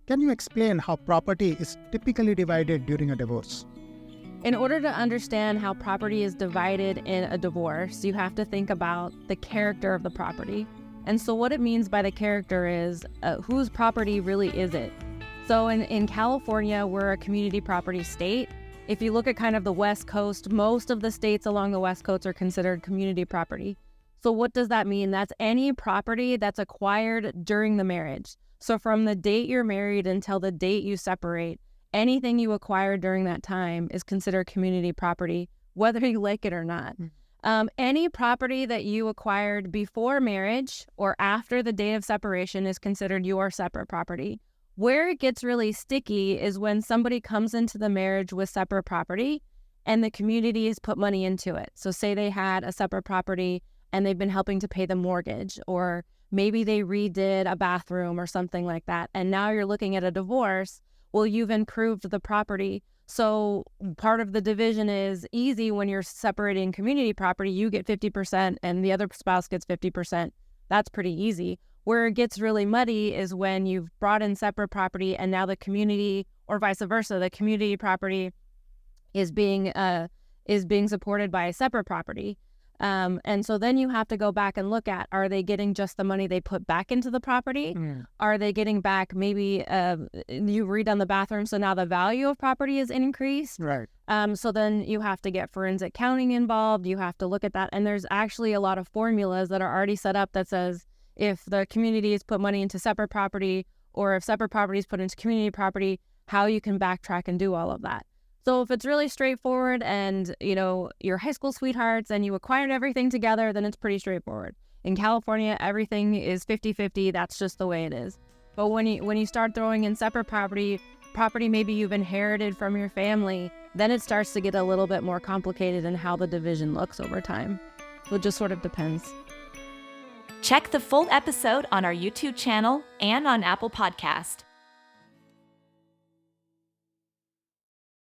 Can you explain how property is typically divided during a divorce? In order to understand how property is divided in a divorce, you have to think about the character of the property. And so what it means by the character is whose property really is it? So in California, we're a community property state. If you look at kind of the West Coast, most of the states along the West Coast are considered community property. So what does that mean? That's any property that's acquired during the marriage. So from the date you're married until the date you separate, anything you acquire during that time is considered community property, whether you like it or not. Any property that you acquired before marriage or after the date of separation is considered your separate property. Where it gets really sticky is when somebody comes into the marriage with separate property and the community has put money into it. So say they had a separate property and they've been helping to pay the mortgage, or maybe they redid a bathroom or something like that. And now you're looking at a divorce. Well, you've improved the property. So part of the division is easy when you're separating community property. You get 50% and the other spouse gets 50%. That's pretty easy. Where it gets really muddy is when you've brought in separate property and now the community, or vice versa, the community property is being supported by a separate property. And so then you have to go back and look at, are they getting just the money they put back into the property? Are they getting back maybe you redone the bathroom, so now the value of property is increased? Right. So then you have to get forensic accounting involved. You have to look at that. And there's actually a lot of formulas that are already set up that says if the community has put money into separate property or if separate property is put into community property, how you can backtrack and do all of that. So if it's really straightforward and, you're high school sweethearts and you acquired everything together, then it's pretty straightforward. In California, everything is 50-50. That's just the way it is. But when you start throwing in separate property maybe you've inherited from your family, then it starts to get a little bit more complicated in how the division looks over time. So it just sort of depends. Check the full episode on our YouTube channel and on Apple Podcast.